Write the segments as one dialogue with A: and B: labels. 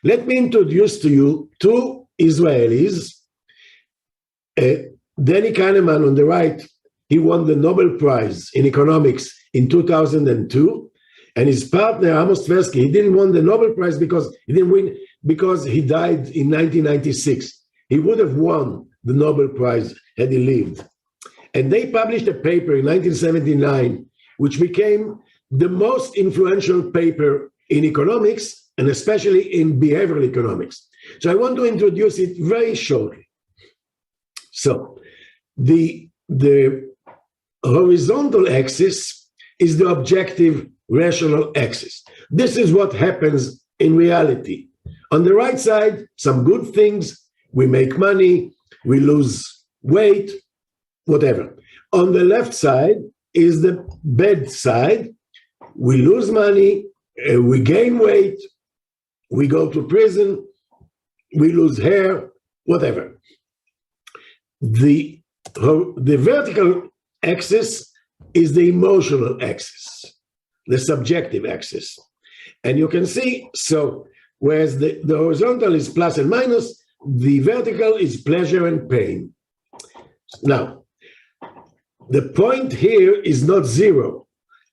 A: Let me introduce to you two Israelis. Danny Kahneman on the right, he won the Nobel Prize in economics in 2002. And his partner, Amos Tversky, he didn't win the Nobel Prize because he didn't win because he died in 1996. He would have won the Nobel Prize had he lived. And they published a paper in 1979, which became the most influential paper in economics, and especially in behavioral economics. So I want to introduce it very shortly. So the horizontal axis is the objective rational axis. This is what happens in reality. On the right side, some good things, we make money, we lose weight, whatever. On the left side is the bad side. We lose money, we gain weight, we go to prison, we lose hair, whatever. The vertical axis is the emotional axis, the subjective axis. And you can see, so whereas the horizontal is plus and minus, the vertical is pleasure and pain. Now, the point here is not zero.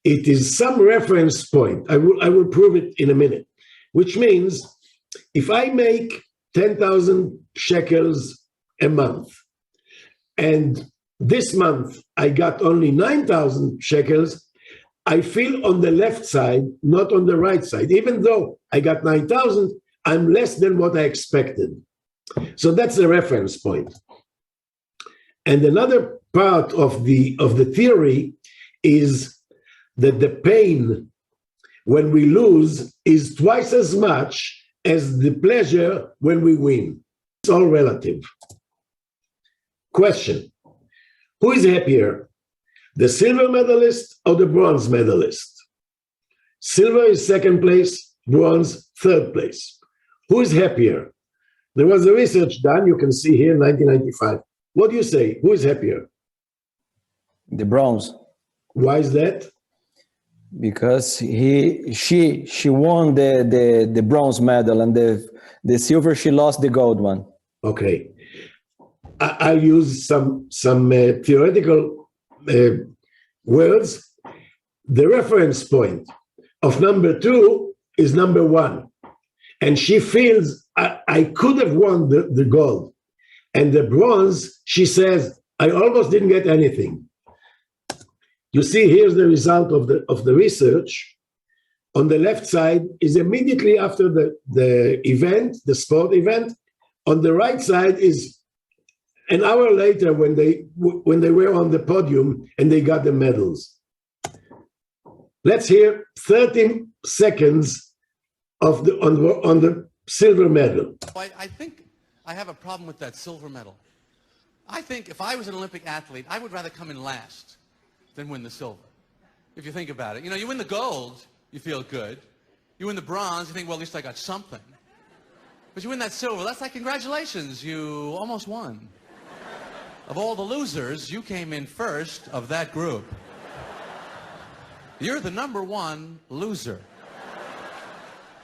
A: It is some reference point. I will prove it in a minute, which means if I make 10,000 shekels a month, and this month I got only 9,000 shekels, I feel on the left side, not on the right side. Even though I got 9,000, I'm less than what I expected. So that's the reference point. And another part of the theory is that the pain when we lose is twice as much as the pleasure when we win. It's all relative. Question: who is happier, the silver medalist or the bronze medalist? Silver is second place, bronze third place. Who is happier? There was a research done, you can see here in 1995. What do you say? Who is happier?
B: The bronze.
A: Why is that?
B: Because she won the bronze medal, and the silver, she lost the gold one.
A: Okay. I'll use some theoretical words. The reference point of number 2 is number 1. And she feels, I could have won the gold. And the bronze, she says, I almost didn't get anything. You see, here's the result of the research. On the left side is immediately after the event, the sport event. On the right side is an hour later when they were on the podium and they got the medals. Let's hear 30 seconds of on the silver medal.
C: I think I have a problem with that silver medal. I think if I was an Olympic athlete, I would rather come in last than win the silver. If you think about it. You know, you win the gold, you feel good. You win the bronze, you think, well, at least I got something. But you win that silver, that's like, congratulations, you almost won. Of all the losers, you came in first of that group. You're the #1 loser.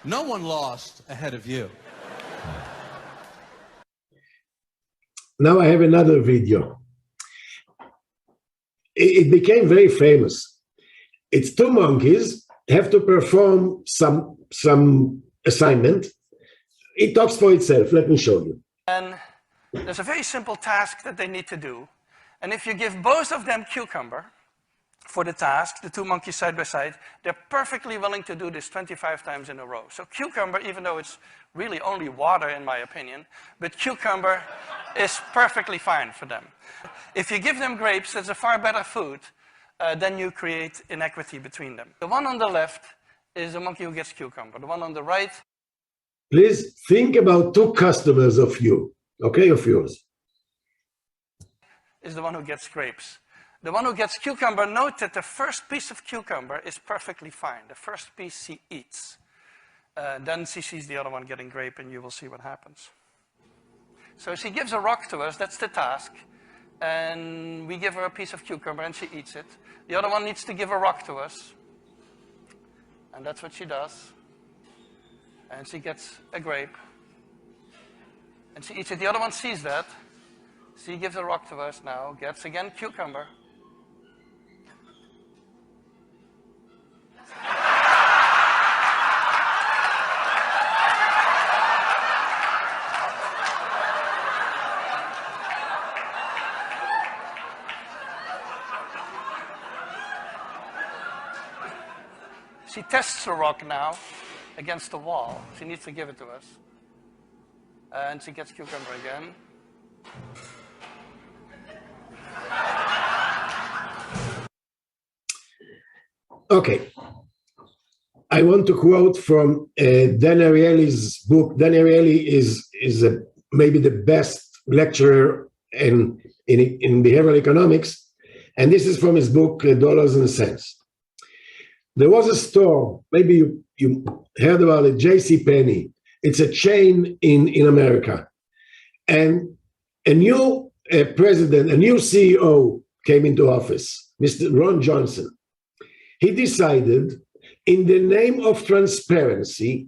C: No one lost ahead of you.
A: Now I have another video. It became very famous. It's 2 monkeys have to perform some assignment. It talks for itself. Let me show you.
D: And there's a very simple task that they need to do. And if you give both of them cucumber for the task, the 2 monkeys side by side, they're perfectly willing to do this 25 times in a row. So cucumber, even though it's really only water in my opinion, but cucumber is perfectly fine for them. If you give them grapes, that's a far better food, then you create inequity between them. The one on the left is the monkey who gets cucumber. The one on the right.
A: Please think about 2 customers of you, okay, of yours.
D: Is the one who gets grapes. The one who gets cucumber, note that the first piece of cucumber is perfectly fine. The first piece she eats. Then she sees the other one getting grape, and you will see what happens. So she gives a rock to us, that's the task. And we give her a piece of cucumber, and she eats it. The other one needs to give a rock to us. And that's what she does. And she gets a grape. And she eats it. The other one sees that. She gives a rock to us now, gets again cucumber. She tests the rock now against the wall. She needs to give it to us. And she gets cucumber again.
A: Okay. I want to quote from Dan Ariely's book. Dan Ariely is maybe the best lecturer in behavioral economics. And this is from his book, Dollars and Cents. There was a store, maybe you heard about it, JCPenney. It's a chain in America. And a new president, a new CEO came into office, Mr. Ron Johnson. He decided, in the name of transparency,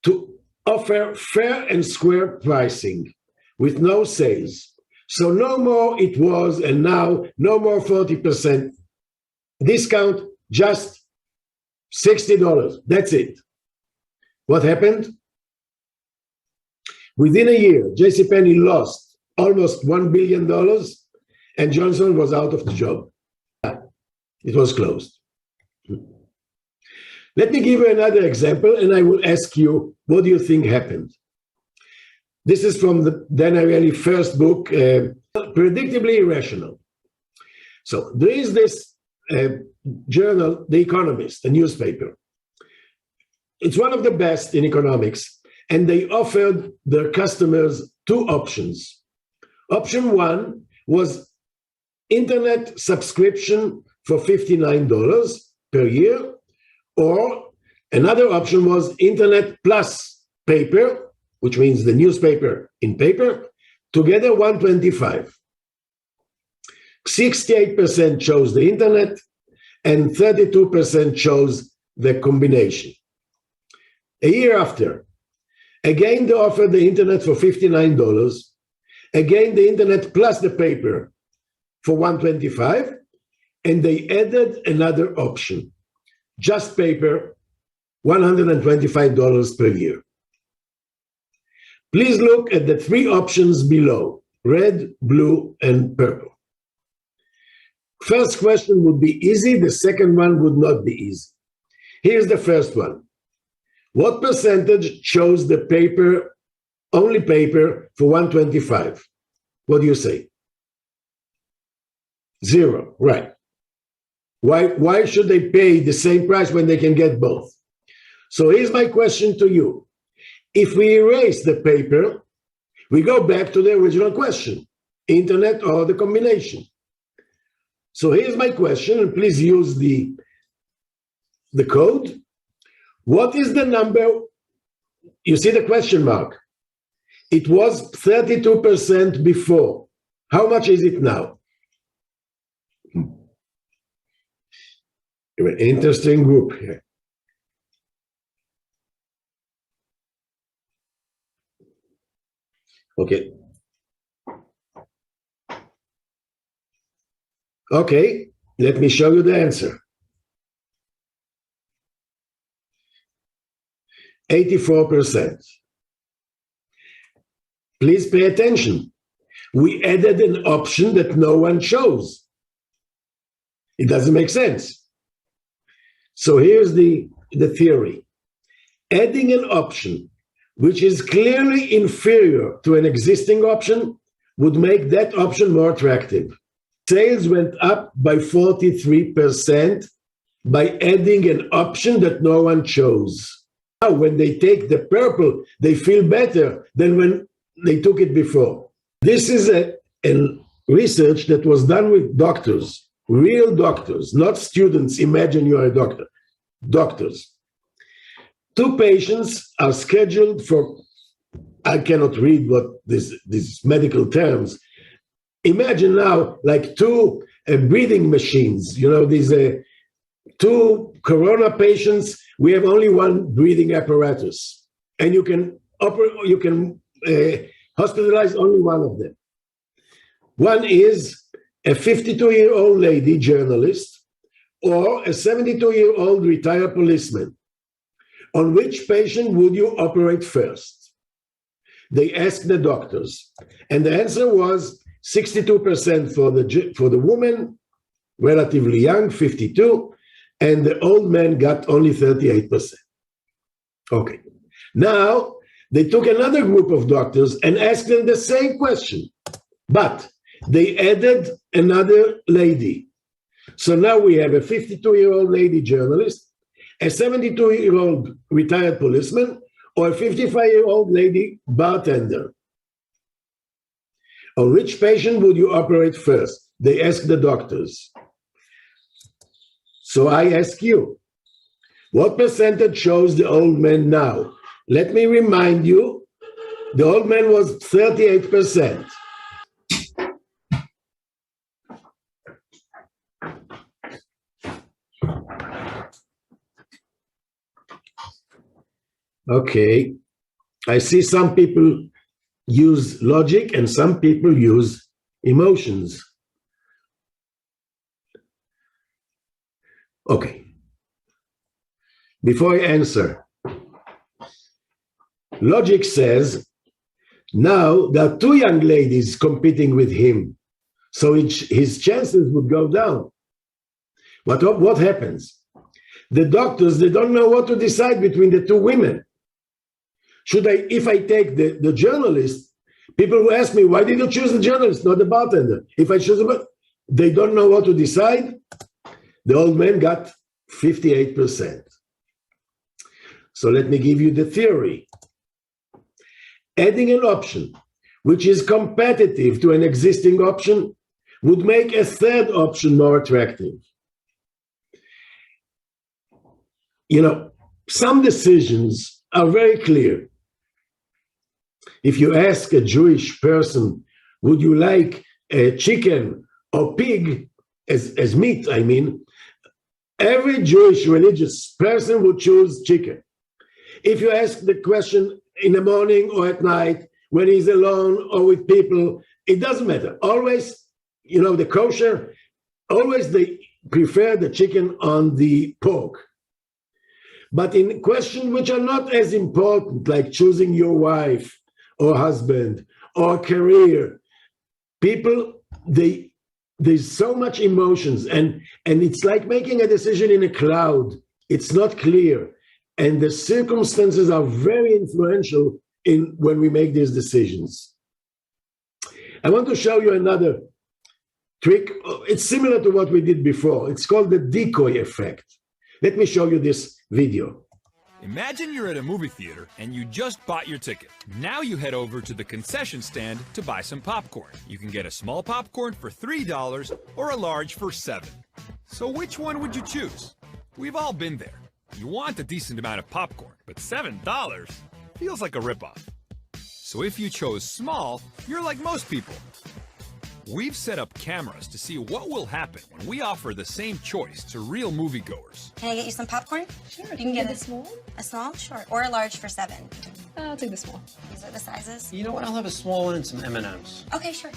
A: to offer fair and square pricing with no sales. So no more it was, and now no more 40% discount, just $60. That's it. What happened? Within a year, JCPenney lost almost $1 billion, and Johnson was out of the job. It was closed. Let me give you another example, and I will ask you, what do you think happened? This is from the Dan Ariely first book, Predictably Irrational. So there is this journal, The Economist, a newspaper. It's one of the best in economics, and they offered their customers two options. Option one was internet subscription for $59 per year, or another option was internet plus paper, which means the newspaper in paper, together $125. 68% chose the internet, and 32% chose the combination. A year after, again they offered the internet for $59, again the internet plus the paper for $125, and they added another option, just paper, $125 per year. Please look at the three options below, red, blue, and purple. First question would be easy, the second one would not be easy. Here's the first one. What percentage chose the paper, only paper, for $125? What do you say? 0, right. Why should they pay the same price when they can get both? So here's my question to you. If we erase the paper, we go back to the original question, internet or the combination. So here's my question, and please use the code. What is the number? You see the question mark. It was 32% before. How much is it now? You're an interesting group here. Okay. Okay, let me show you the answer. 84%. Please pay attention. We added an option that no one chose. It doesn't make sense. So here's the theory. Adding an option which is clearly inferior to an existing option would make that option more attractive. Sales went up by 43% by adding an option that no one chose. Now, when they take the purple, they feel better than when they took it before. This is a research that was done with doctors, real doctors, not students. Imagine you are a doctor. Doctors. 2 patients are scheduled for, I cannot read what these medical terms. Imagine now like 2 breathing machines, you know, these 2 corona patients, we have only 1 breathing apparatus. and you can hospitalize only one of them. One is a 52-year-old lady journalist or a 72-year-old retired policeman. On which patient would you operate first? They asked the doctors, and the answer was 62% for the woman, relatively young, 52, and the old man got only 38%. Okay. Now, they took another group of doctors and asked them the same question, but they added another lady. So now we have a 52-year-old lady journalist, a 72-year-old retired policeman, or a 55-year-old lady bartender. On which patient would you operate first? They asked the doctors. So I ask you, what percentage shows the old man now? Let me remind you, the old man was 38%. Okay, I see some people use logic and some people use emotions. Okay. Before I answer, logic says, now there are two young ladies competing with him, so his chances would go down. But what happens? The doctors, they don't know what to decide between the two women. If I take the journalist, people will ask me, why did you choose the journalist, not the bartender? If I choose they don't know what to decide. The old man got 58%. So let me give you the theory. Adding an option which is competitive to an existing option would make a third option more attractive. You know, some decisions are very clear. If you ask a Jewish person, would you like a chicken or pig as meat, I mean, every Jewish religious person would choose chicken. If you ask the question in the morning or at night, when he's alone or with people, it doesn't matter. Always, you know, the kosher, always they prefer the chicken on the pork. But in questions which are not as important, like choosing your wife or husband or career, people, there's so much emotions, and it's like making a decision in a cloud. It's not clear, and the circumstances are very influential when we make these decisions. I want to show you another trick. It's similar to what we did before. It's called the Decoy Effect. Let me show you this video.
E: Imagine you're at a movie theater and you just bought your ticket. Now you head over to the concession stand to buy some popcorn. You can get a small popcorn for $3 or a large for $7. So which one would you choose? We've all been there. You want a decent amount of popcorn, but $7 feels like a ripoff. So if you chose small, you're like most people. We've set up cameras to see what will happen when we offer the same choice to real moviegoers.
F: Can I get you some popcorn?
G: Sure.
F: You can get
G: a small?
F: A small? Sure. Or a large for $7.
G: I'll take the small.
F: These are the sizes.
H: You know what? I'll have a small one and some M&Ms.
F: Okay, sure.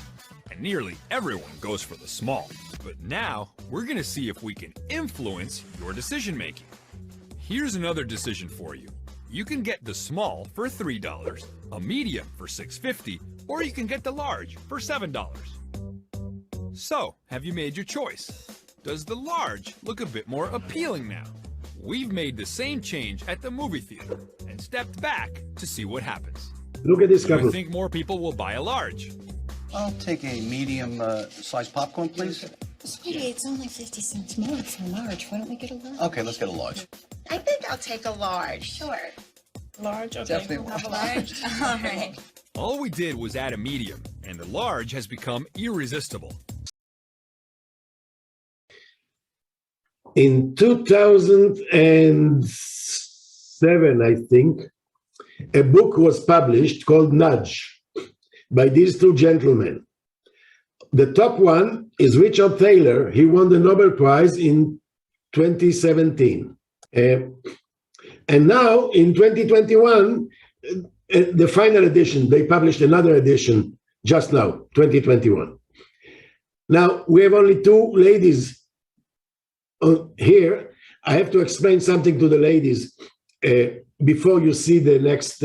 E: And nearly everyone goes for the small. But now, we're gonna see if we can influence your decision making. Here's another decision for you. You can get the small for $3, a medium for $6.50, or you can get the large for $7. So, have you made your choice? Does the large look a bit more appealing now? We've made the same change at the movie theater and stepped back to see what happens.
A: Look at this
E: Do you
A: couple.
E: think more people will buy a large?
H: I'll take a medium sized popcorn, please.
I: Sweetie, it's only 50 cents more for a large. Why don't we get a large?
H: Okay, let's get a large.
I: I think I'll take a large. Sure.
G: Large? Okay.
H: Definitely
G: We'll have a large.
F: All right.
E: All we did was add a medium, and the large has become irresistible.
A: In 2007, I think, a book was published called Nudge by these two gentlemen. The top one is Richard Thaler. He won the Nobel Prize in 2017. And now, in 2021, the final edition, they published another edition just now, 2021. Now, we have only two ladies here. I have to explain something to the ladies before you see the next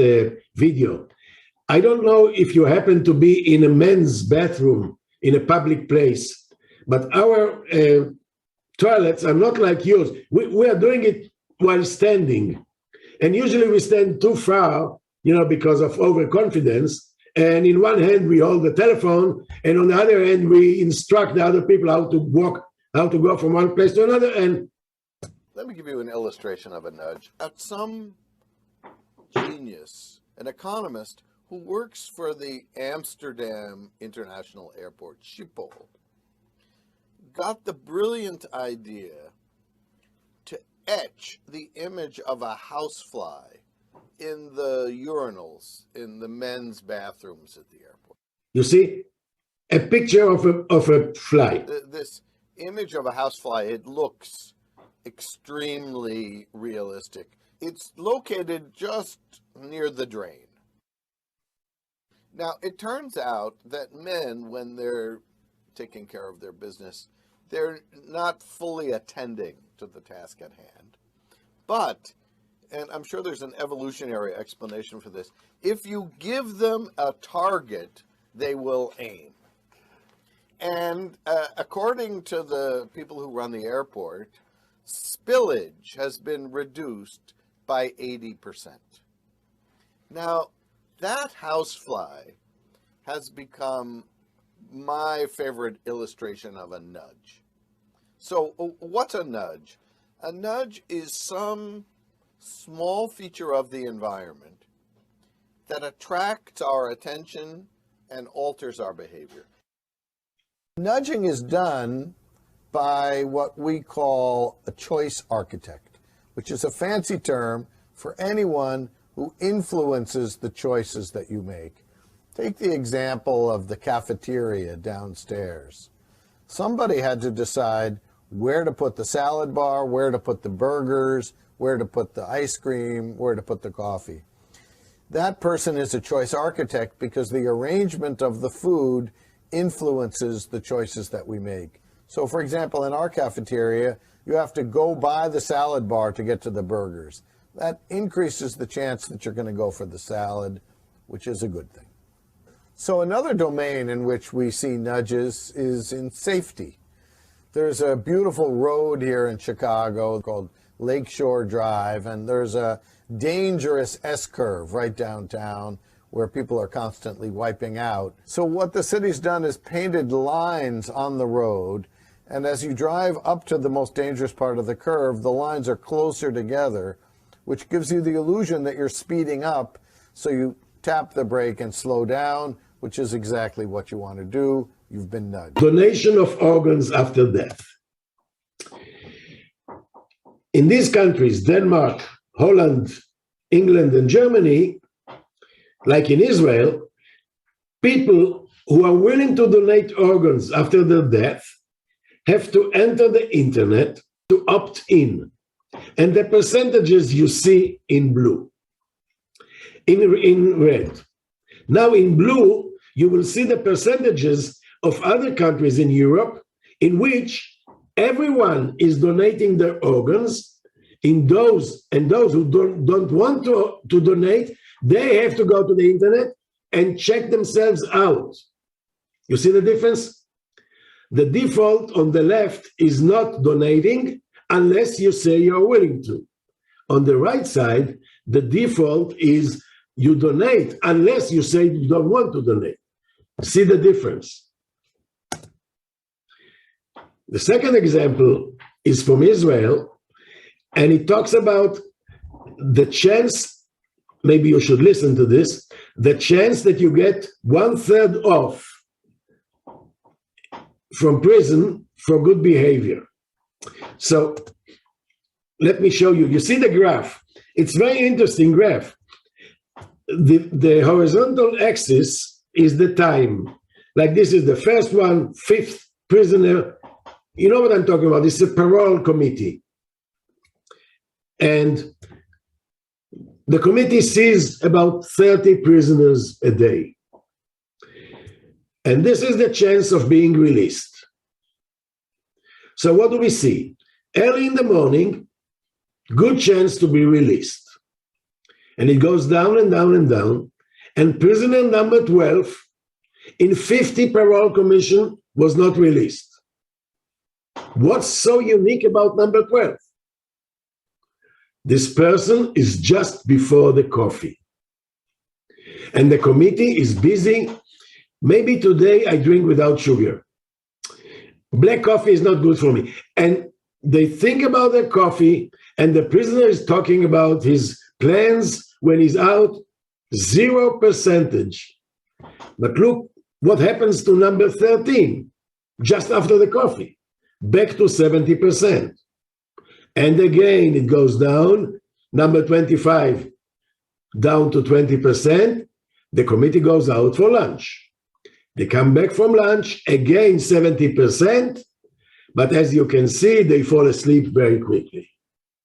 A: video. I don't know if you happen to be in a men's bathroom in a public place, but our toilets are not like yours. We are doing it while standing. And usually we stand too far, because of overconfidence. And in one hand, we hold the telephone, and on the other hand, we instruct the other people how to go from one place to another. And
J: let me give you an illustration of a nudge. Some genius, an economist who works for the Amsterdam International Airport, Schiphol, got the brilliant idea to etch the image of a housefly in the urinals in the men's bathrooms at the airport.
A: You see, a picture of a fly.
J: This image of a housefly, it looks extremely realistic. It's located just near the drain. Now, it turns out that men, when they're taking care of their business, they're not fully attending to the task at hand. But, and I'm sure there's an evolutionary explanation for this, if you give them a target, they will aim. And according to the people who run the airport, spillage has been reduced by 80%. Now, that housefly has become my favorite illustration of a nudge. So what's a nudge? A nudge is some small feature of the environment that attracts our attention and alters our behavior. Nudging is done by what we call a choice architect, which is a fancy term for anyone who influences the choices that you make. Take the example of the cafeteria downstairs. Somebody had to decide where to put the salad bar, where to put the burgers, where to put the ice cream, where to put the coffee. That person is a choice architect because the arrangement of the food influences the choices that we make. So for example, in our cafeteria, you have to go by the salad bar to get to the burgers. That increases the chance that you're going to go for the salad, which is a good thing. So another domain in which we see nudges is in safety. There's a beautiful road here in Chicago called Lakeshore Drive, and there's a dangerous S-curve right downtown where people are constantly wiping out. So what the city's done is painted lines on the road, and as you drive up to the most dangerous part of the curve, the lines are closer together, which gives you the illusion that you're speeding up, so you tap the brake and slow down, which is exactly what you want to do. You've been nudged.
A: Donation of organs after death. In these countries, Denmark, Holland, England, and Germany, like in Israel, people who are willing to donate organs after their death have to enter the internet to opt in. And the percentages you see in blue, in red. Now in blue, you will see the percentages of other countries in Europe in which everyone is donating their organs. In those who don't want to donate, they have to go to the internet and check themselves out. You see the difference? The default on the left is not donating unless you say you're willing to. On the right side, the default is you donate unless you say you don't want to donate. See the difference? The second example is from Israel, and it talks about the chance, maybe you should listen to this, the chance that you get 1/3 off from prison for good behavior. So let me show you. You see the graph. It's very interesting graph. The horizontal axis is the time. Like this is the first one, 5th prisoner. You know what I'm talking about. This is a parole committee. And the committee sees about 30 prisoners a day. And this is the chance of being released. So what do we see? Early in the morning, good chance to be released. And it goes down and down and down. And prisoner number 12 in 50 parole commission was not released. What's so unique about number 12? This person is just before the coffee. And the committee is busy. Maybe today I drink without sugar. Black coffee is not good for me. And they think about their coffee, and the prisoner is talking about his plans when he's out, 0%. But look what happens to number 13, just after the coffee, back to 70%. And again, it goes down, number 25, down to 20%. The committee goes out for lunch. They come back from lunch, again 70%, but as you can see, they fall asleep very quickly.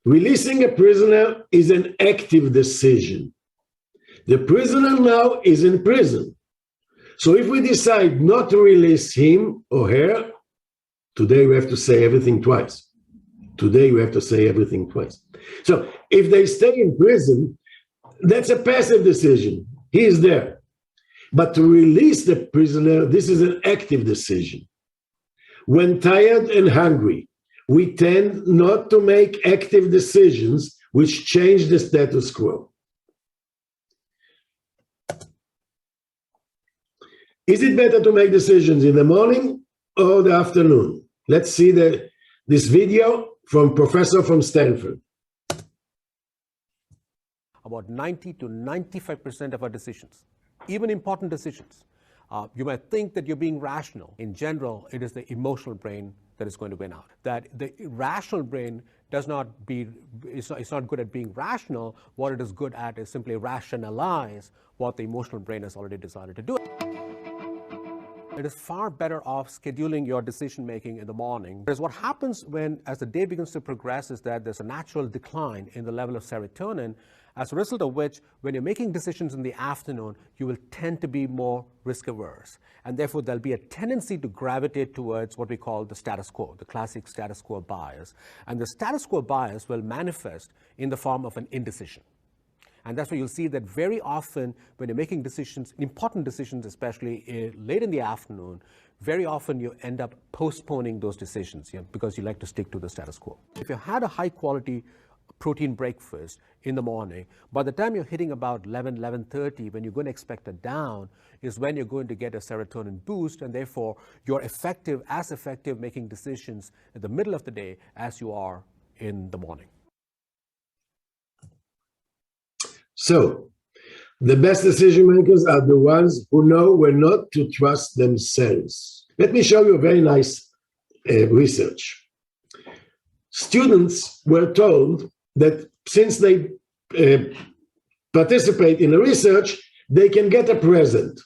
A: Releasing a prisoner is an active decision. The prisoner now is in prison. So if we decide not to release him or her, today we have to say everything twice. Today we have to say everything twice. So if they stay in prison, that's a passive decision. He is there. But to release the prisoner, this is an active decision. When tired and hungry, we tend not to make active decisions which change the status quo. Is it better to make decisions in the morning or the afternoon? Let's see this video from Professor from Stanford.
K: About 90 to 95% of our decisions, even important decisions, you might think that you're being rational. In general, it is the emotional brain that is going to win out. That the rational brain it's not good at being rational. What it is good at is simply rationalize what the emotional brain has already decided to do. It is far better off scheduling your decision making in the morning. Because what happens as the day begins to progress is that there's a natural decline in the level of serotonin, as a result of which, when you're making decisions in the afternoon, you will tend to be more risk averse. And therefore, there'll be a tendency to gravitate towards what we call the status quo, the classic status quo bias. And the status quo bias will manifest in the form of an indecision. And that's why you'll see that very often when you're making decisions, important decisions, especially late in the afternoon, very often you end up postponing those decisions because you like to stick to the status quo. If you had a high quality protein breakfast in the morning, by the time you're hitting about 11:30, when you're going to expect a down, is when you're going to get a serotonin boost, and therefore you're as effective making decisions in the middle of the day as you are in the morning.
A: So, the best decision makers are the ones who know when not to trust themselves. Let me show you a very nice research. Students were told that since they participate in the research, they can get a present.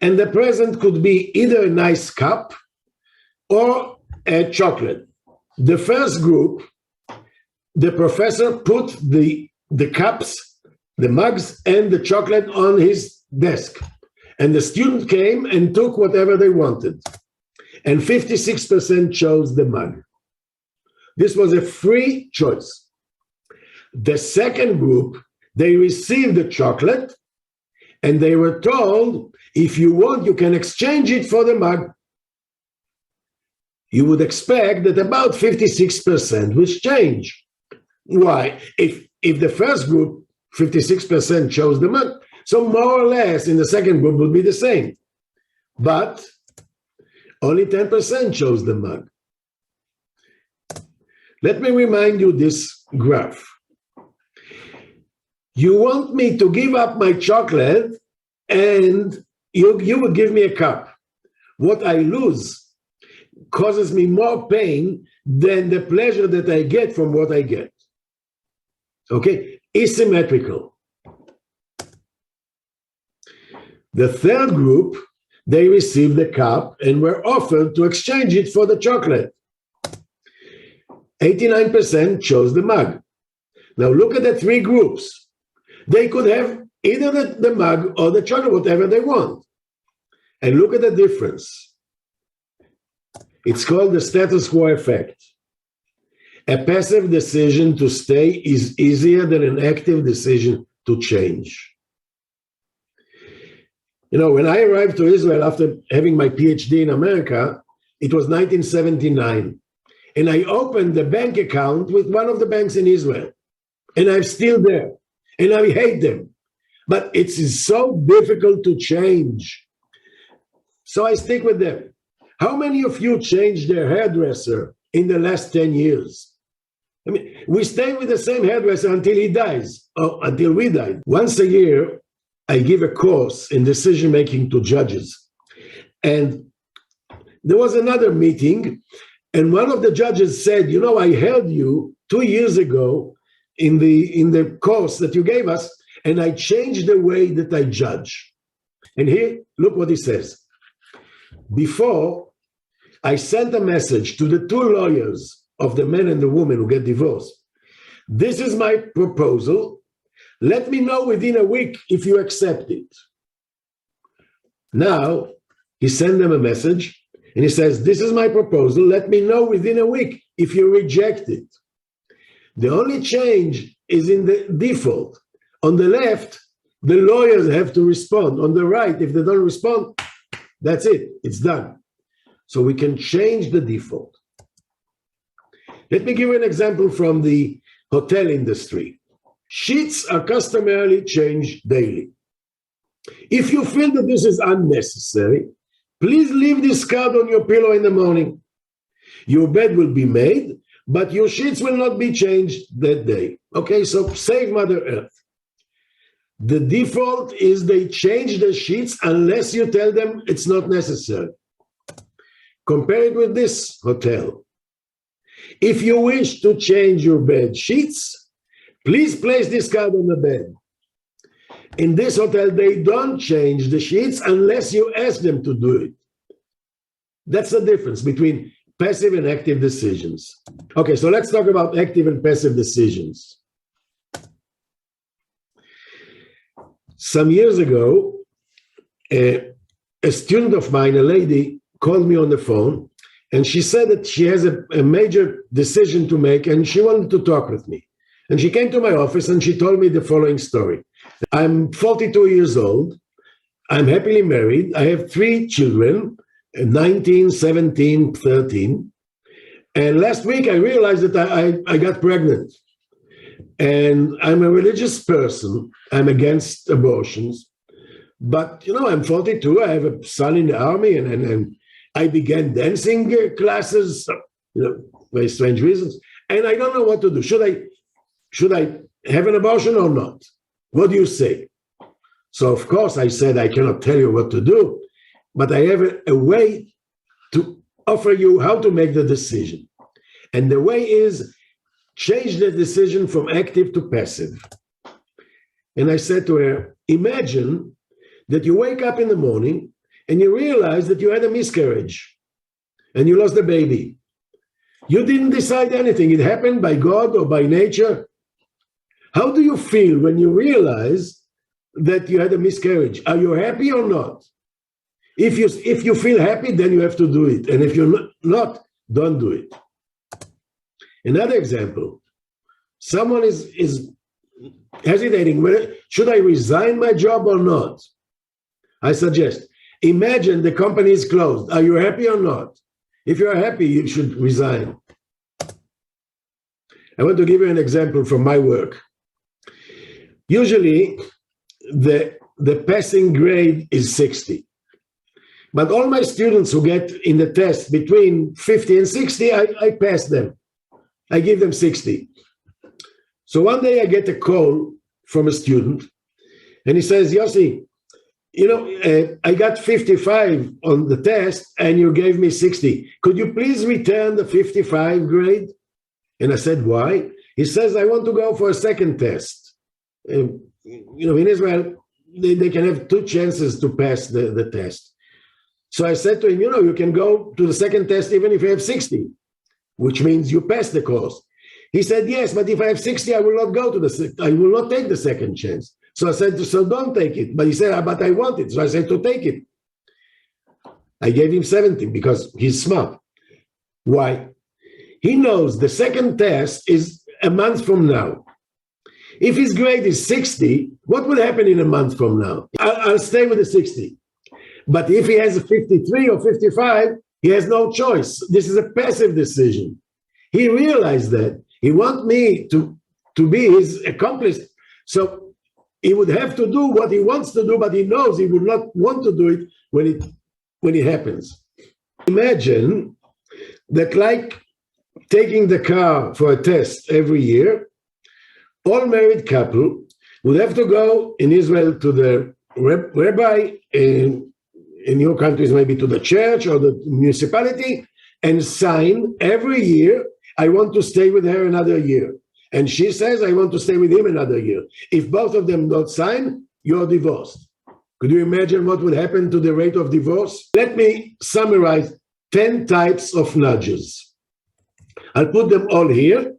A: And the present could be either a nice cup or a chocolate. The first group, the professor put the cups, the mugs, and the chocolate on his desk. And the student came and took whatever they wanted. And 56% chose the mug. This was a free choice. The second group, they received the chocolate, and they were told, if you want, you can exchange it for the mug. You would expect that about 56% would change. Why? If the first group, 56% chose the mug, so more or less in the second group would be the same. But only 10% chose the mug. Let me remind you this graph. You want me to give up my chocolate and you would give me a cup. What I lose causes me more pain than the pleasure that I get from what I get. Okay? Asymmetrical. The third group, they received the cup and were offered to exchange it for the chocolate. 89% chose the mug. Now look at the three groups. They could have either the mug or the chocolate, whatever they want. And look at the difference. It's called the status quo effect. A passive decision to stay is easier than an active decision to change. You know, when I arrived to Israel after having my PhD in America, it was 1979. And I opened a bank account with one of the banks in Israel. And I'm still there. And I hate them. But it's so difficult to change. So I stick with them. How many of you changed their hairdresser in the last 10 years? I mean, we stay with the same hairdresser until he dies, or until we die. Once a year, I give a course in decision-making to judges. And there was another meeting, and one of the judges said, you know, I heard you 2 years ago in the course that you gave us, and I changed the way that I judge. And here, look what he says. Before, I sent a message to the two lawyers of the man and the woman who get divorced. This is my proposal. Let me know within a week if you accept it. Now, he sent them a message, and he says, this is my proposal. Let me know within a week if you reject it. The only change is in the default. On the left, the lawyers have to respond. On the right, if they don't respond, that's it. It's done. So we can change the default. Let me give you an example from the hotel industry. Sheets are customarily changed daily. If you feel that this is unnecessary, please leave this card on your pillow in the morning. Your bed will be made, but your sheets will not be changed that day. Okay, so save Mother Earth. The default is they change the sheets unless you tell them it's not necessary. Compare it with this hotel. If you wish to change your bed sheets, please place this card on the bed. In this hotel, they don't change the sheets unless you ask them to do it. That's the difference between passive and active decisions. Okay, so let's talk about active and passive decisions. Some years ago, a student of mine, a lady, called me on the phone, and she said that she has a major decision to make, and she wanted to talk with me. And she came to my office, and she told me the following story. I'm 42 years old. I'm happily married. I have 3 children, 19, 17, 13. And last week, I realized that I got pregnant. And I'm a religious person. I'm against abortions. But, you know, I'm 42. I have a son in the army, and I began dancing classes, you know, very strange reasons. And I don't know what to do. Should I have an abortion or not? What do you say? So, of course, I said, I cannot tell you what to do, but I have a way to offer you how to make the decision. And the way is change the decision from active to passive. And I said to her, imagine that you wake up in the morning and you realize that you had a miscarriage and you lost the baby. You didn't decide anything. It happened by God or by nature. How do you feel when you realize that you had a miscarriage? Are you happy or not? If you feel happy, then you have to do it. And if you're not, don't do it. Another example, someone is hesitating, whether should I resign my job or not? I suggest, imagine the company is closed. Are you happy or not? If you're happy, you should resign. I want to give you an example from my work. Usually, the passing grade is 60. But all my students who get in the test between 50 and 60, I pass them. I give them 60. So one day I get a call from a student, and he says, Yossi, you know, I got 55 on the test, and you gave me 60. Could you please return the 55 grade? And I said, why? He says, I want to go for a second test. You know, in Israel, they can have 2 chances to pass the test. So I said to him, you know, you can go to the second test even if you have 60, which means you pass the course. He said, yes, but if I have 60, I will not go to I will not take the second chance. So I said, so don't take it. But he said, but I want it. So I said, to take it. I gave him 70 because he's smart. Why? He knows the second test is a month from now. If his grade is 60, what will happen in a month from now? I'll stay with the 60. But if he has a 53 or 55, he has no choice. This is a passive decision. He realized that. He wants me to be his accomplice. So he would have to do what he wants to do, but he knows he would not want to do it when it happens. Imagine that, like taking the car for a test every year, all married couple would have to go in Israel to the rabbi, in your countries maybe to the church or the municipality, and sign every year, I want to stay with her another year. And she says, I want to stay with him another year. If both of them don't sign, you're divorced. Could you imagine what would happen to the rate of divorce? Let me summarize 10 types of nudges. I'll put them all here.